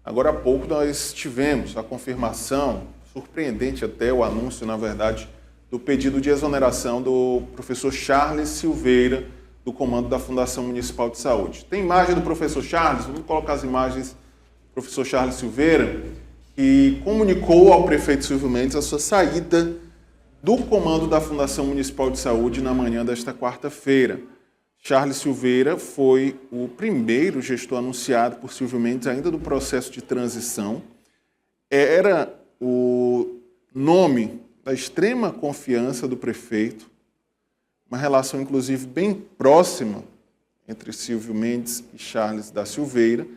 Agora há pouco nós tivemos a confirmação, surpreendente até o anúncio, na verdade, do pedido de exoneração do professor Charles Silveira, do comando da Fundação Municipal de Saúde. Tem imagem do professor Charles? Vamos colocar as imagens do professor Charles Silveira, que comunicou ao prefeito Silvio Mendes a sua saída do comando da Fundação Municipal de Saúde na manhã desta quarta-feira. Charles Silveira foi o primeiro gestor anunciado por Silvio Mendes ainda do processo de transição. Era o nome da extrema confiança do prefeito, uma relação inclusive bem próxima entre Silvio Mendes e Charles da Silveira,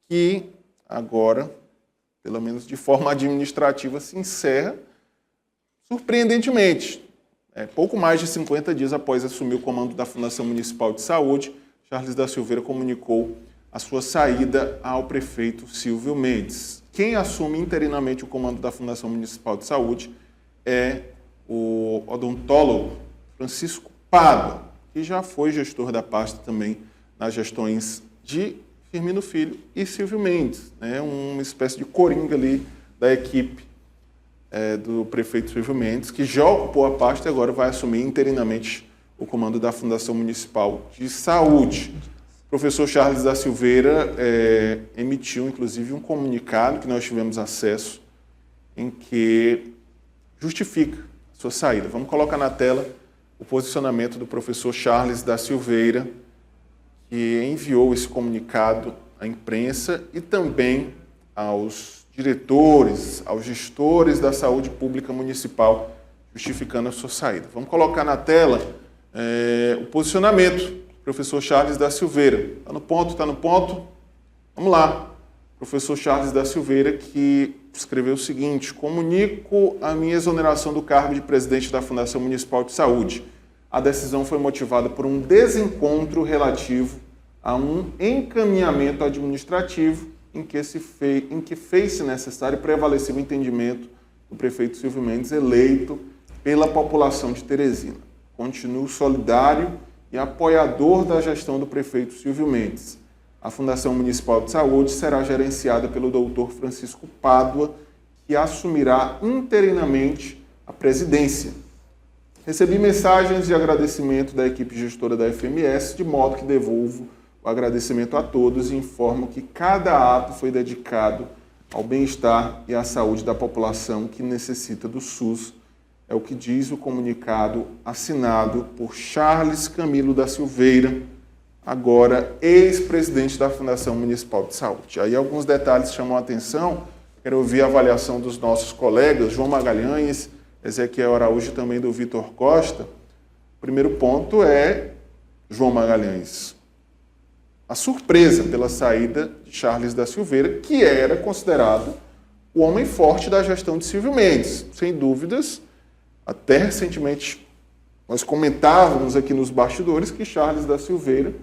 que agora, pelo menos de forma administrativa, se encerra surpreendentemente. Pouco mais de 50 dias após assumir o comando da Fundação Municipal de Saúde, Charles da Silveira comunicou a sua saída ao prefeito Silvio Mendes. Quem assume interinamente o comando da Fundação Municipal de Saúde é o odontólogo Francisco Pádua, que já foi gestor da pasta também nas gestões de Firmino Filho e Silvio Mendes, uma espécie de coringa ali da equipe do prefeito Silvio Mendes, que já ocupou a pasta e agora vai assumir interinamente o comando da Fundação Municipal de Saúde. O professor Charles da Silveira emitiu, inclusive, um comunicado que nós tivemos acesso, em que justifica a sua saída. Vamos colocar na tela o posicionamento do professor Charles da Silveira, que enviou esse comunicado à imprensa e também aos diretores, aos gestores da saúde pública municipal, justificando a sua saída. Vamos colocar na tela o posicionamento do professor Charles da Silveira. Está no ponto? Está no ponto? Vamos lá. Professor Charles da Silveira, que escreveu o seguinte: comunico a minha exoneração do cargo de presidente da Fundação Municipal de Saúde. A decisão foi motivada por um desencontro relativo a um encaminhamento administrativo em que fez-se necessário prevalecer o entendimento do prefeito Silvio Mendes, eleito pela população de Teresina. Continuo solidário e apoiador da gestão do prefeito Silvio Mendes. A Fundação Municipal de Saúde será gerenciada pelo Dr. Francisco Pádua, que assumirá interinamente a presidência. Recebi mensagens de agradecimento da equipe gestora da FMS, de modo que devolvo o agradecimento a todos e informo que cada ato foi dedicado ao bem-estar e à saúde da população que necessita do SUS. É o que diz o comunicado assinado por Charles Camilo da Silveira, agora ex-presidente da Fundação Municipal de Saúde. Aí alguns detalhes chamam a atenção, quero ouvir a avaliação dos nossos colegas, João Magalhães, Ezequiel Araújo e também do Vitor Costa. O primeiro ponto é, João Magalhães, a surpresa pela saída de Charles da Silveira, que era considerado o homem forte da gestão de Silvio Mendes. Sem dúvidas, até recentemente nós comentávamos aqui nos bastidores que Charles da Silveira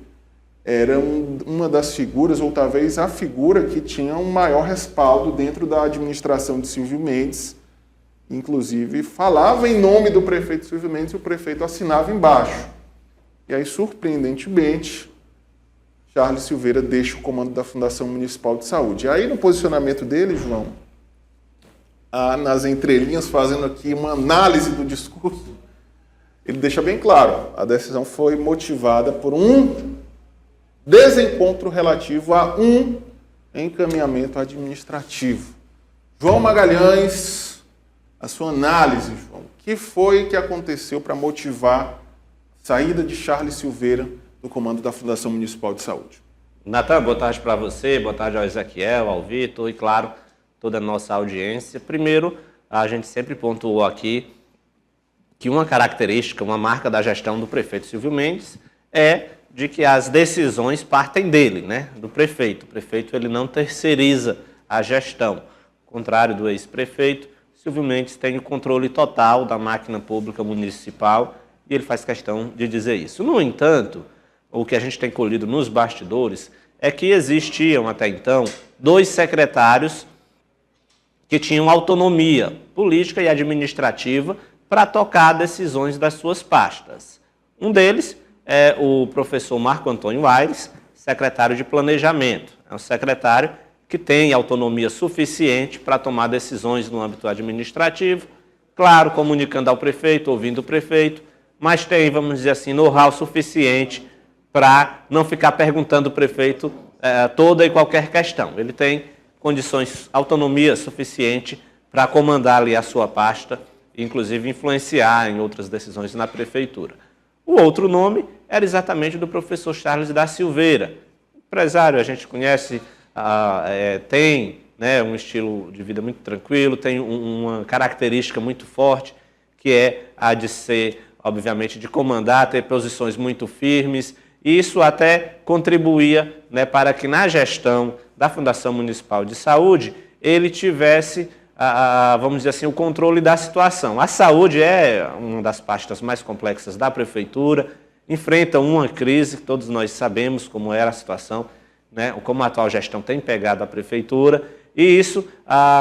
era uma das figuras, ou talvez a figura que tinha um maior respaldo dentro da administração de Silvio Mendes. Inclusive, falava em nome do prefeito Silvio Mendes e o prefeito assinava embaixo. E aí, surpreendentemente, Charles Silveira deixa o comando da Fundação Municipal de Saúde. E aí, no posicionamento dele, João, nas entrelinhas, fazendo aqui uma análise do discurso, ele deixa bem claro, a decisão foi motivada por um desencontro relativo a um encaminhamento administrativo. João Magalhães, a sua análise, João, o que foi que aconteceu para motivar a saída de Charles Silveira do comando da Fundação Municipal de Saúde? Natan, boa tarde para você, boa tarde ao Ezequiel, ao Vitor e, claro, toda a nossa audiência. Primeiro, a gente sempre pontuou aqui que uma característica, uma marca da gestão do prefeito Silvio Mendes é de que as decisões partem dele, do prefeito. O prefeito ele não terceiriza a gestão. Ao contrário do ex-prefeito, Silvio Mendes tem o controle total da máquina pública municipal e ele faz questão de dizer isso. No entanto, o que a gente tem colhido nos bastidores é que existiam até então 2 secretários que tinham autonomia política e administrativa para tocar decisões das suas pastas. Um deles é o professor Marco Antônio Aires, secretário de Planejamento. É um secretário que tem autonomia suficiente para tomar decisões no âmbito administrativo, claro, comunicando ao prefeito, ouvindo o prefeito, mas tem, vamos dizer assim, know-how suficiente para não ficar perguntando ao prefeito toda e qualquer questão. Ele tem condições, autonomia suficiente para comandar ali a sua pasta, inclusive influenciar em outras decisões na prefeitura. O outro nome era exatamente do professor Charles da Silveira. Empresário, a gente conhece, tem, né, um estilo de vida muito tranquilo, tem uma característica muito forte, que é a de ser, obviamente, de comandar, ter posições muito firmes. E isso até contribuía, né, para que na gestão da Fundação Municipal de Saúde ele tivesse, vamos dizer assim, o controle da situação. A saúde é uma das pastas mais complexas da prefeitura, enfrenta uma crise, todos nós sabemos como era a situação, né, como a atual gestão tem pegado a prefeitura, e isso,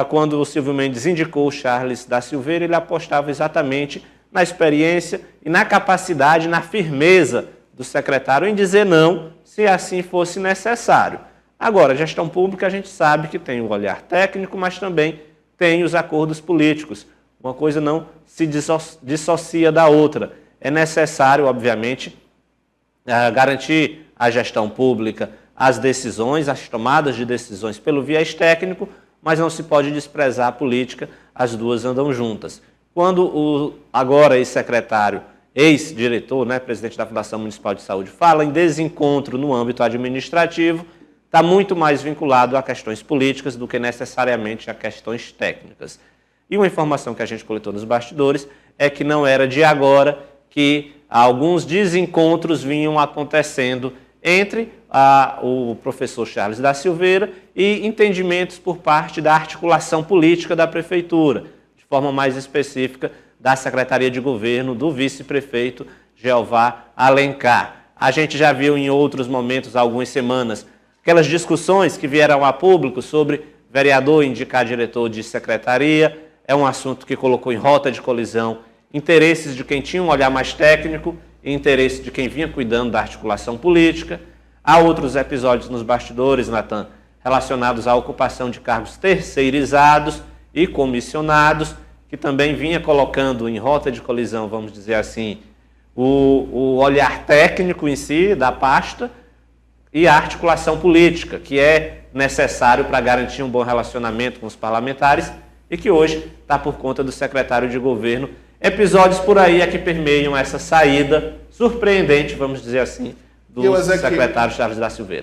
quando o Silvio Mendes indicou o Charles da Silveira, ele apostava exatamente na experiência e na capacidade, na firmeza do secretário em dizer não, se assim fosse necessário. Agora, a gestão pública a gente sabe que tem o olhar técnico, mas também tem os acordos políticos. Uma coisa não se dissocia da outra. É necessário, obviamente, garantir a gestão pública, as decisões, as tomadas de decisões pelo viés técnico, mas não se pode desprezar a política, as duas andam juntas. Quando o agora ex-secretário, ex-diretor, né, presidente da Fundação Municipal de Saúde, fala em desencontro no âmbito administrativo, está muito mais vinculado a questões políticas do que necessariamente a questões técnicas. E uma informação que a gente coletou nos bastidores é que não era de agora que alguns desencontros vinham acontecendo entre o professor Charles da Silveira e entendimentos por parte da articulação política da prefeitura, de forma mais específica da Secretaria de Governo do vice-prefeito Jeová Alencar. A gente já viu em outros momentos, há algumas semanas, aquelas discussões que vieram a público sobre vereador indicar diretor de secretaria. É um assunto que colocou em rota de colisão interesses de quem tinha um olhar mais técnico e interesse de quem vinha cuidando da articulação política. Há outros episódios nos bastidores, Natan, relacionados à ocupação de cargos terceirizados e comissionados, que também vinha colocando em rota de colisão, vamos dizer assim, o olhar técnico em si da pasta e a articulação política, que é necessário para garantir um bom relacionamento com os parlamentares e que hoje está por conta do secretário de governo. Episódios por aí é que permeiam essa saída surpreendente, vamos dizer assim, do secretário Charles da Silveira.